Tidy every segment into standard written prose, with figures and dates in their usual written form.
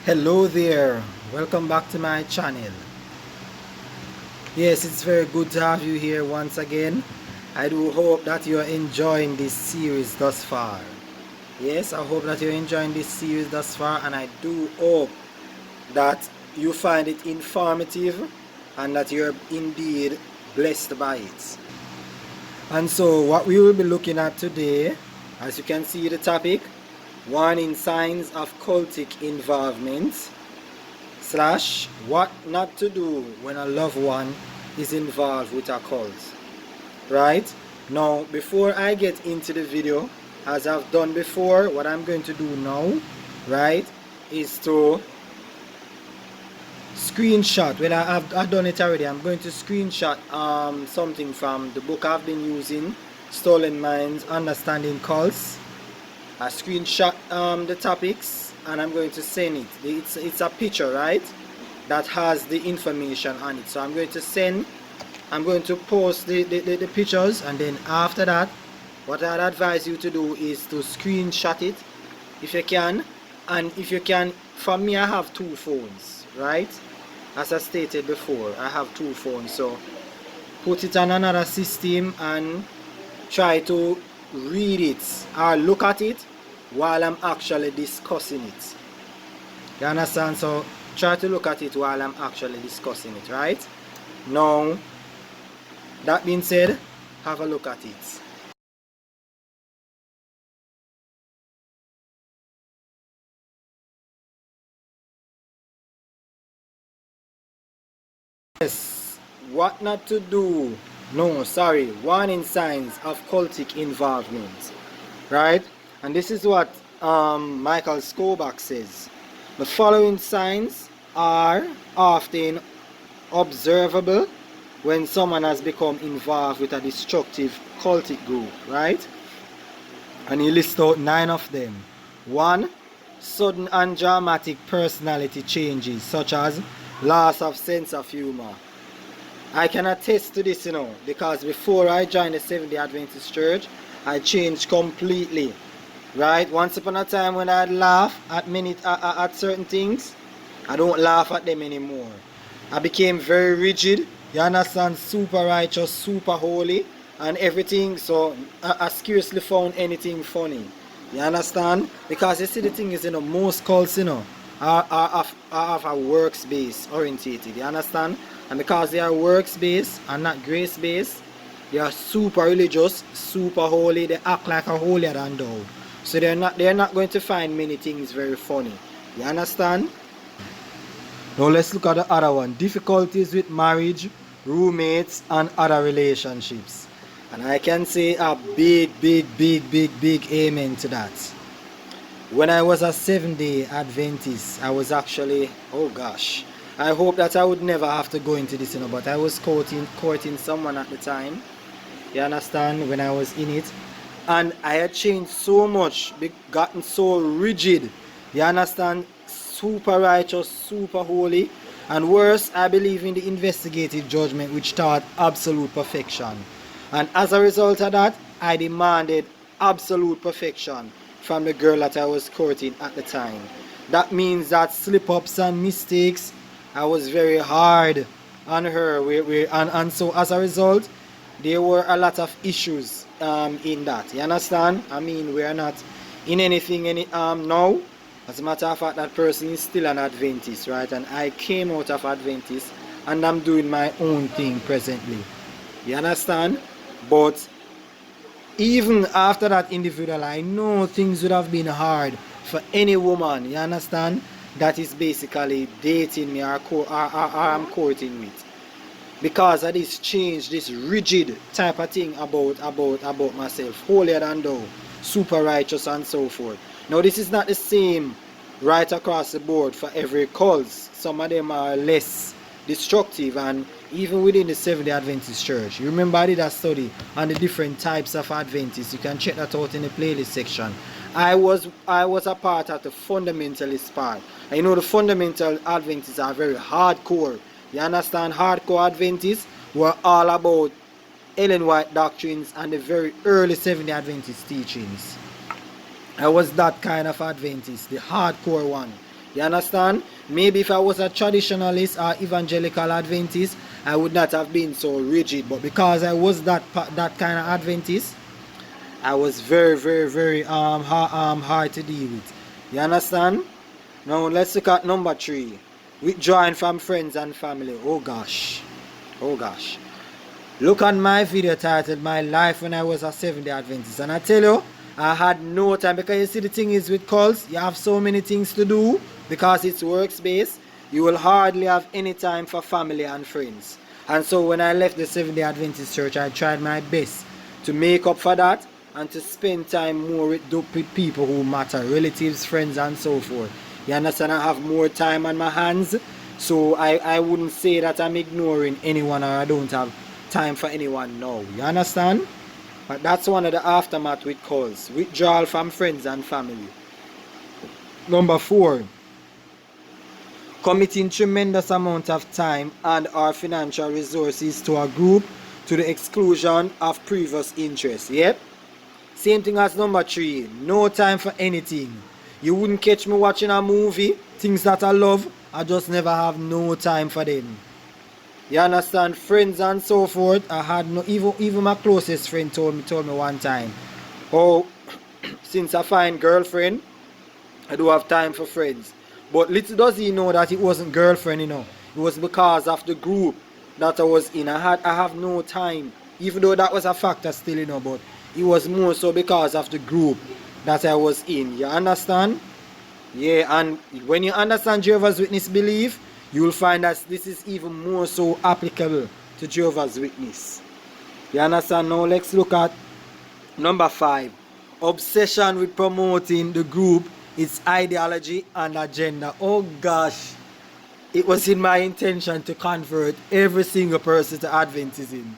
Hello there, welcome back to my channel. Yes, it's very good to have you here once again. I do hope that you're enjoying this series thus far. Yes, I hope that you're enjoying this series thus far, and I do hope that you find it informative and that you're indeed blessed by it. And so what we will be looking at today, as you can see the topic, warning signs of cultic involvement / what not to do when a loved one is involved with a cult. Right? Now, before I get into the video, as I've done before, what I'm going to do now, right, is to screenshot. Well, I've done it already. I'm going to screenshot something from the book I've been using, Stolen Minds, Understanding Cults. I screenshot the topics and I'm going to send it. It's a picture, right, that has the information on it. So I'm going to post the pictures, and then after that, what I'd advise you to do is to screenshot it if you can. And if you can, for me, I have two phones, right? As I stated before, I have two phones, so put it on another system and try to read it or look at it while I'm actually discussing it. You understand? So try to look at it while I'm actually discussing it, right? Now, that being said, have a look at it. Yes, what not to do. No, sorry, warning signs of cultic involvement, right? And this is what Michael Skobach says. The following signs are often observable when someone has become involved with a destructive cultic group, right? And he lists out 9 of them. 1. Sudden and dramatic personality changes, such as loss of sense of humor. I can attest to this, because before I joined the Seventh-day Adventist Church, I changed completely. Right? Once upon a time when I'd laugh at certain things, I don't laugh at them anymore. I became very rigid, you understand, super righteous, super holy, and everything. So I scarcely found anything funny. You understand? Because you see, the thing is, most cults, are works based orientated. You understand? And because they are works based and not grace based, they are super religious, super holy. They act like a holier than thou. So they're not going to find many things very funny. You understand? Now let's look at the other one. Difficulties with marriage, roommates, and other relationships. And I can say a big amen to that. When I was a Seventh-day Adventist, I was actually, oh gosh, I hope that I would never have to go into this, but I was courting someone at the time. You understand? When I was in it. And I had changed so much, gotten so rigid. You understand? Super righteous, super holy. And worse, I believe in the investigative judgment, which taught absolute perfection. And as a result of that, I demanded absolute perfection from the girl that I was courting at the time. That means that slip-ups and mistakes, I was very hard on her. And so as a result, there were a lot of issues in that. You understand? I mean, we are not in anything now. As a matter of fact, that person is still an Adventist, right? And I came out of Adventist and I'm doing my own thing presently. You understand? But even after that individual, I know things would have been hard for any woman, you understand, that is basically dating me or I'm courting with. Because of this change, this rigid type of thing about myself, holier than thou, super righteous and so forth. Now this is not the same right across the board for every cult. Some of them are less destructive, and even within the Seventh-day Adventist Church. You remember I did a study on the different types of Adventists. You can check that out in the playlist section. I was a part of the fundamentalist part. And the fundamental Adventists are very hardcore. You understand? Hardcore Adventists were all about Ellen White doctrines and the very early Seventh-day Adventist teachings. I was that kind of Adventist, the hardcore one. You understand? Maybe if I was a traditionalist or evangelical Adventist, I would not have been so rigid. But because I was that kind of Adventist, I was very, very, very hard to deal with. You understand? Now let's look at number 3. Withdrawing from friends and family. Oh gosh. Oh gosh. Look at my video titled My Life When I Was a Seventh-day Adventist. And I tell you, I had no time, because you see the thing is with cults, you have so many things to do because it's workspace. You will hardly have any time for family and friends. And so when I left the Seventh-day Adventist church, I tried my best to make up for that and to spend time more with people who matter, relatives, friends, and so forth. You understand? I have more time on my hands, so I wouldn't say that I'm ignoring anyone or I don't have time for anyone now. You understand? But that's one of the aftermath with cults. Withdrawal from friends and family. Number 4. Committing tremendous amount of time and our financial resources to a group to the exclusion of previous interests. Yep. Same thing as number 3. No time for anything. You wouldn't catch me watching a movie, things that I love, I just never have no time for them. You understand? Friends and so forth, I had no, even my closest friend told me one time, oh, since I find girlfriend, I do have time for friends. But little does he know that it wasn't girlfriend, you know. It was because of the group that I was in. I have no time, even though that was a factor still, you know, but it was more so because of the group that I was in. You understand? Yeah, and when you understand Jehovah's Witness belief, you will find that this is even more so applicable to Jehovah's Witness. You understand? Now let's look at number 5. Obsession with promoting the group, its ideology and agenda. Oh gosh. It was in my intention to convert every single person to Adventism.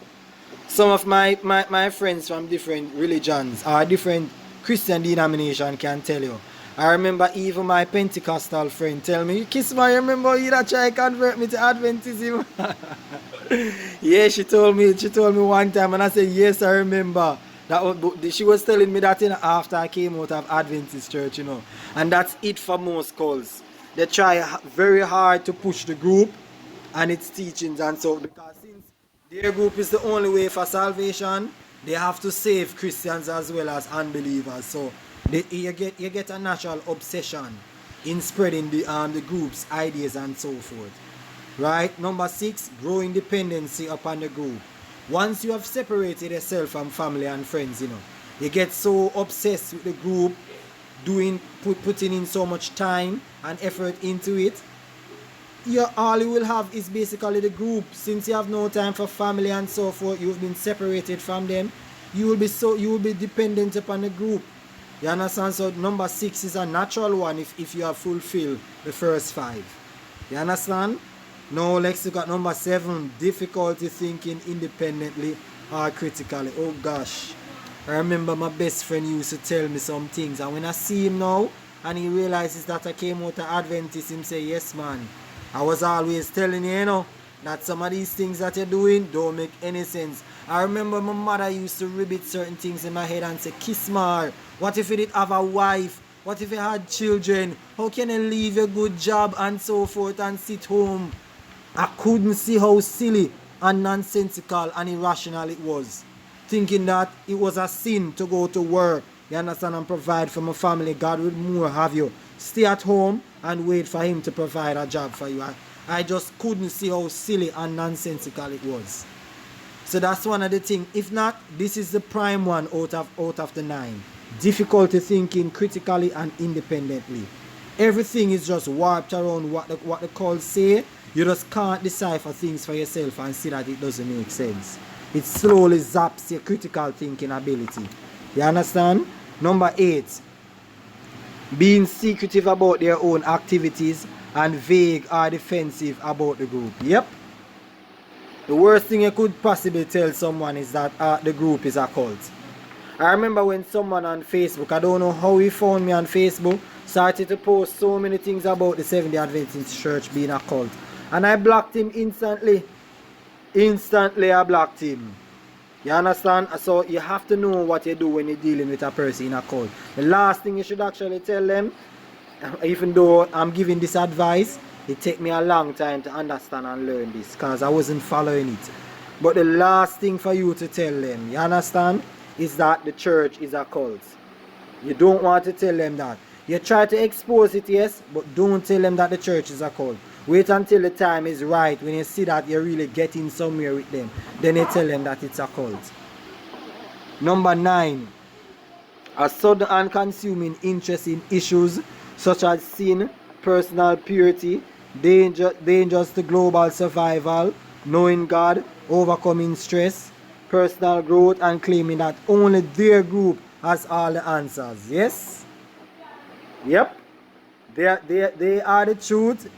Some of my friends from different religions or different Christian denomination can tell you. I remember even my Pentecostal friend tell me, Kiss my, remember you that try to convert me to Adventism? Yeah, she told me one time, and I said, yes, I remember. She was telling me that after I came out of Adventist church, you know. And that's it for most cults. They try very hard to push the group and its teachings and so, because since their group is the only way for salvation, they have to save Christians as well as unbelievers. So you get a natural obsession in spreading the group's ideas and so forth. Right? Number 6, growing dependency upon the group. Once you have separated yourself from family and friends, you know, you get so obsessed with the group, putting in so much time and effort into it. All you will have is basically the group. Since you have no time for family and so forth, you've been separated from them, you will be dependent upon the group. You understand? So number 6 is a natural one if you have fulfilled the first 5. You understand? Now let's look at number 7, difficulty thinking independently or critically. Oh gosh. I remember my best friend used to tell me some things, and when I see him now and he realizes that I came out of Adventist, him say, yes man, I was always telling you, you know, that some of these things that you're doing don't make any sense. I remember my mother used to ribbit certain things in my head and say, Kismar, what if you did have a wife? What if you had children? How can you leave a good job and so forth and sit home? I couldn't see how silly and nonsensical and irrational it was. Thinking that it was a sin to go to work, you understand, and provide for my family. God would more have you stay at home and wait for him to provide a job for you. I just couldn't see how silly and nonsensical it was. So that's one of the things. If not, this is the prime one out of the 9. Difficulty thinking critically and independently. Everything is just warped around what the cults say. You just can't decipher things for yourself and see that it doesn't make sense. It slowly zaps your critical thinking ability. You understand? Number 8. Being secretive about their own activities and vague or defensive about the group. Yep. The worst thing you could possibly tell someone is that the group is a cult. I remember when someone on Facebook, I don't know how he found me on Facebook, started to post so many things about the Seventh-day Adventist Church being a cult. And I blocked him instantly. Instantly I blocked him. You understand? So you have to know what you do when you're dealing with a person in a cult. The last thing you should actually tell them Even though I'm giving this advice, it take me a long time to understand and learn this because I wasn't following it. But the last thing for you to tell them, you understand, is that the church is a cult. You don't want to tell them that. You try to expose it, yes, but don't tell them that the church is a cult. Wait until the time is right, when you see that you're really getting somewhere with them. Then you tell them that it's a cult. Number 9. A sudden and consuming interest in issues such as sin, personal purity, dangers to global survival, knowing God, overcoming stress, personal growth, and claiming that only their group has all the answers. Yes? Yep. They are the truth,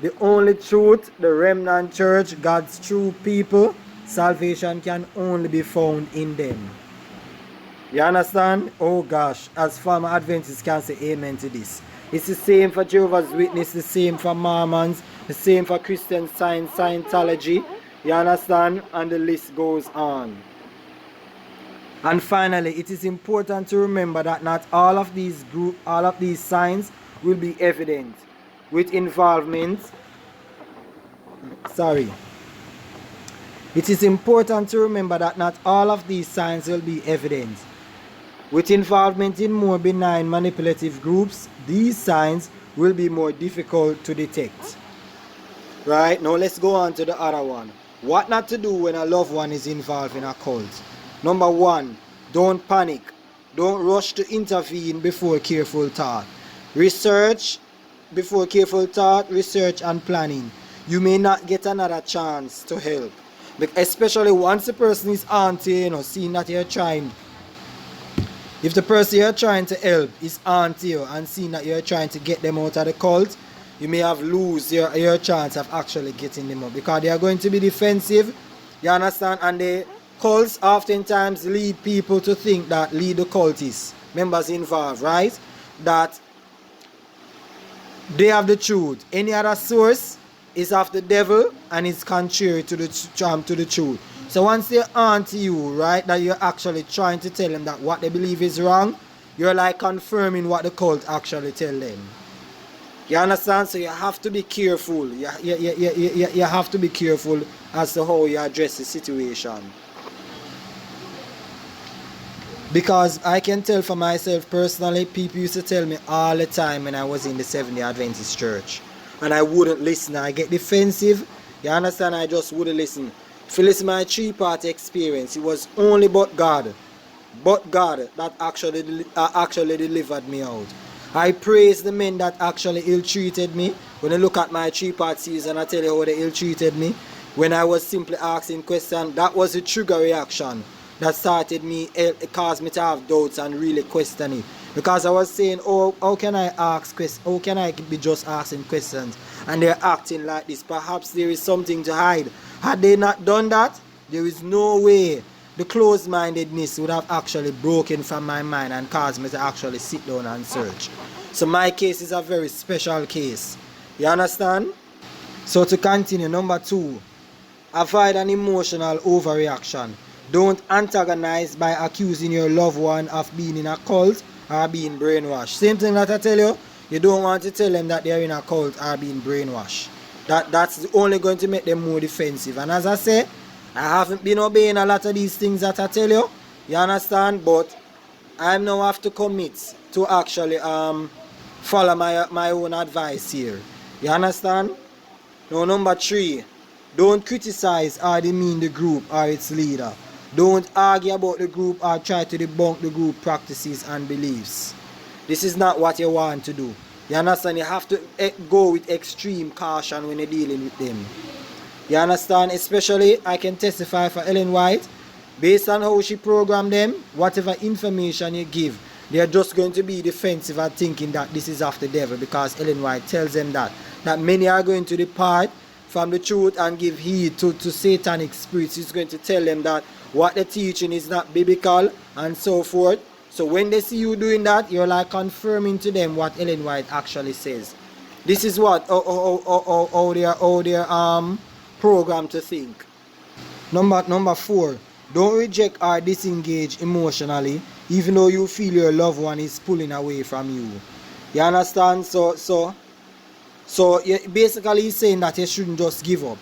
the only truth, the remnant church, God's true people. Salvation can only be found in them. You understand? Oh gosh, as former Adventists can say amen to this. It's the same for Jehovah's Witness, the same for Mormons, the same for Christian Science, Scientology. You understand? And the list goes on. And finally, it is important to remember that not all of these signs will be evident with involvement. It is important to remember that not all of these signs will be evident. With involvement in more benign manipulative groups, these signs will be more difficult to detect. Right, now let's go on to the other one. What not to do when a loved one is involved in a cult. Number 1, don't panic. Don't rush to intervene before careful thought. Research and planning. You may not get another chance to help. But especially once the person is anti, seeing that you're trying. If the person you're trying to help is anti and seeing that you're trying to get them out of the cult, you may have lose your chance of actually getting them out, because they are going to be defensive. You understand? And the cults oftentimes lead people to think that, lead the cultists, members involved, right, that they have the truth. Any other source is of the devil and is contrary to the truth. So once they're onto you, right, that you're actually trying to tell them that what they believe is wrong, you're like confirming what the cult actually tell them. You understand? So you have to be careful. You have to be careful as to how you address the situation. Because I can tell for myself personally, people used to tell me all the time when I was in the Seventh-day Adventist church, and I wouldn't listen. I get defensive. You understand? I just wouldn't listen. If you listen to my 3-part experience, it was only but God that actually delivered me out. I praise the men that actually ill-treated me. When you look at my 3-part season, I tell you how they ill-treated me. When I was simply asking questions, that was a trigger reaction that started me, it caused me to have doubts and really questioning. Because I was saying, oh, how can I ask questions? How can I be just asking questions? And they're acting like this. Perhaps there is something to hide. Had they not done that, there is no way the closed-mindedness would have actually broken from my mind and caused me to actually sit down and search. So my case is a very special case. You understand? So to continue, number 2, avoid an emotional overreaction. Don't antagonize by accusing your loved one of being in a cult or being brainwashed. Same thing that I tell you, you don't want to tell them that they're in a cult or being brainwashed. That's only going to make them more defensive. And as I say, I haven't been obeying a lot of these things that I tell you. You understand? But I now have to commit to actually follow my own advice here. You understand? Now, number 3, don't criticize or demean the group or its leader. Don't argue about the group or try to debunk the group practices and beliefs. This is not what you want to do. You understand? You have to go with extreme caution when you're dealing with them. You understand? Especially, I can testify for Ellen White. Based on how she programmed them, whatever information you give, they're just going to be defensive and thinking that this is of the devil, because Ellen White tells them that many are going to depart from the truth and give heed to satanic spirits. He's going to tell them that what they're teaching is not biblical and so forth. So when they see you doing that, you're like confirming to them what Ellen White actually says. This is what how they're programmed to think. Number 4, don't reject or disengage emotionally, even though you feel your loved one is pulling away from you. You understand? So basically he's saying that you shouldn't just give up.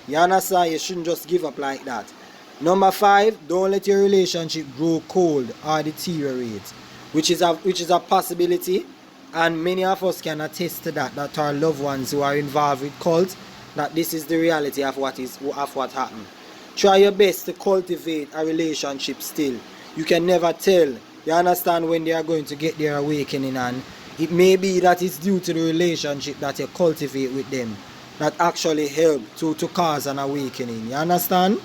You understand? You shouldn't just give up like that. Number 5, don't let your relationship grow cold or deteriorate, which is a possibility, and many of us can attest to that our loved ones who are involved with cults, that this is the reality of what happened. Try your best to cultivate a relationship still. You can never tell. You understand, when they are going to get their awakening, and it may be that it's due to the relationship that you cultivate with them that actually help to cause an awakening. You understand?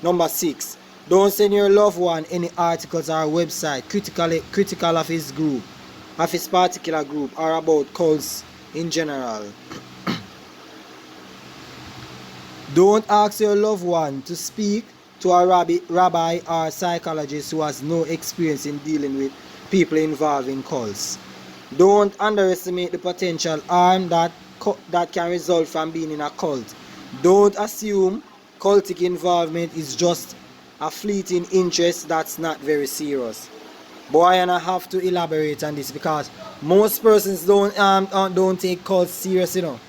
Number 6, don't send your loved one any articles or website critical of his group, of his particular group, or about cults in general. Don't ask your loved one to speak to a rabbi or psychologist who has no experience in dealing with people involved in cults. Don't underestimate the potential harm that can result from being in a cult. Don't assume cultic involvement is just a fleeting interest that's not very serious. Boy, and I have to elaborate on this because most persons don't take cults serious, you know.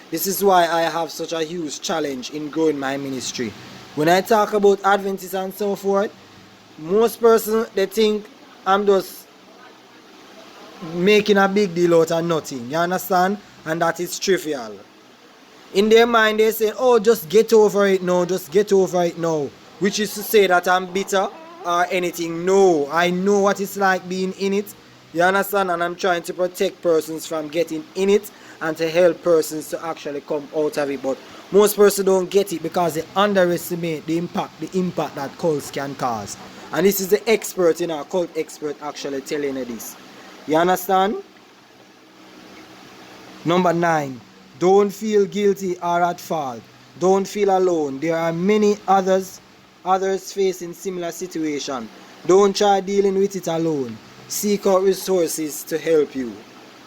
This is why I have such a huge challenge in growing my ministry. When I talk about Adventists and so forth, most persons, they think I'm just making a big deal out of nothing. You understand? And that is trivial. In their mind, they say, oh, just get over it now, just get over it now. Which is to say that I'm bitter or anything. No, I know what it's like being in it. You understand? And I'm trying to protect persons from getting in it and to help persons to actually come out of it. But most persons don't get it because they underestimate the impact that cults can cause. And this is the expert, cult expert actually telling you this. You understand? Number 9, don't feel guilty or at fault. Don't feel alone. There are many others facing similar situation. Don't try dealing with it alone. Seek out resources to help you.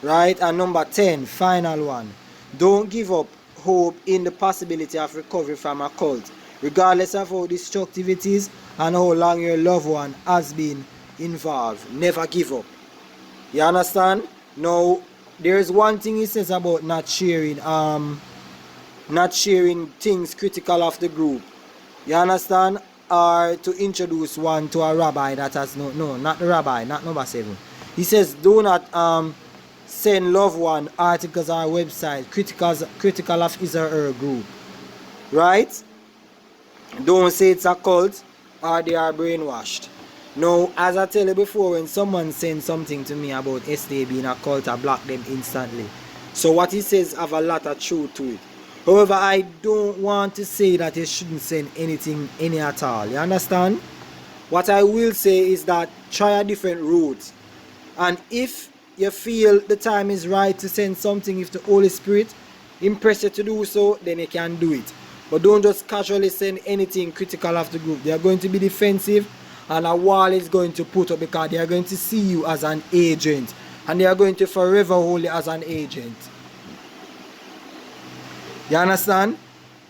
Right? And number 10, final one. Don't give up hope in the possibility of recovery from a cult, regardless of how destructive it is and how long your loved one has been involved. Never give up. You understand? Now, there's one thing he says about not sharing things critical of the group. You understand? Or to introduce one to a rabbi that has no, not the rabbi, not number 7. He says, do not send loved one articles or website critical of his or her group. Right? Don't say it's a cult or they are brainwashed. Now, as I tell you before, when someone sends something to me about SDA being a cult, I block them instantly. So what he says have a lot of truth to it. However, I don't want to say that you shouldn't send any at all. You understand? What I will say is that try a different route. And if you feel the time is right to send something, if the Holy Spirit impress you to do so, then you can do it. But don't just casually send anything critical of the group. They are going to be defensive, and a wall is going to put up because they are going to see you as an agent, and they are going to forever hold you as an agent. You understand?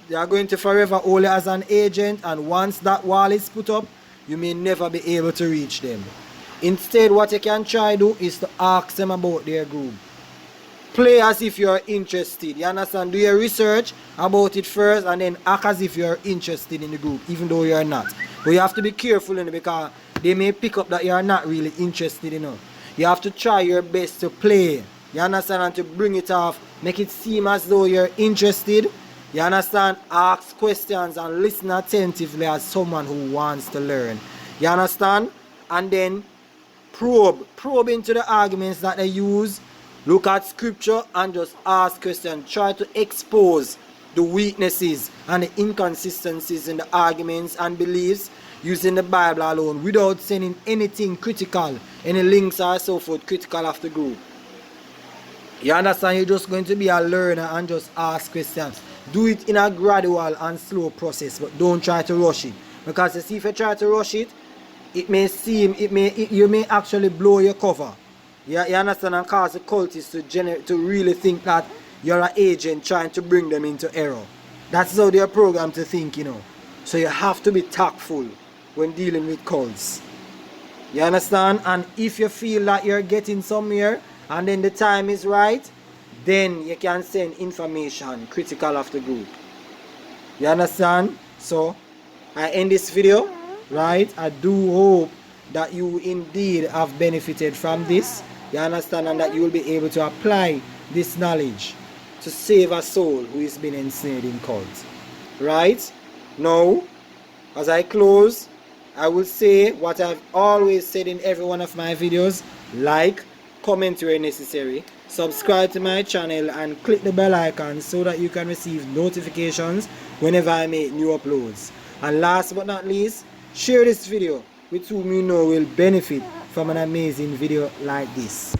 They are going to forever hold you as an agent, and once that wall is put up, you may never be able to reach them. Instead, what you can try do is to ask them about their group. Play as if you are interested. You understand? Do your research about it first and then act as if you are interested in the group, even though you are not. But you have to be careful in it because they may pick up that you are not really interested in it. You have to try your best to play. You understand? And to bring it off. Make it seem as though you're interested. You understand? Ask questions and listen attentively as someone who wants to learn. You understand? And then probe into the arguments that they use. Look at scripture and just ask questions. Try to expose the weaknesses and the inconsistencies in the arguments and beliefs using the Bible alone without sending anything critical, any links or so forth critical of the group. You understand? You're just going to be a learner and just ask questions. Do it in a gradual and slow process, but don't try to rush it. Because you see, if you try to rush it, you may actually blow your cover. You understand? And cause the cultists to really think that you're an agent trying to bring them into error. That's how they're programmed to think, So you have to be tactful when dealing with cults. You understand? And if you feel that you're getting somewhere and then the time is right, then you can send information critical of the group. You understand? So I end this video, right? I do hope that you indeed have benefited from this. You understand? And that you will be able to apply this knowledge to save a soul who is being ensnared in cult. Right? Now, as I close, I will say what I've always said in every one of my videos: like, comment where necessary, subscribe to my channel, and click the bell icon so that you can receive notifications whenever I make new uploads. And last but not least, share this video with whom you know will benefit from an amazing video like this.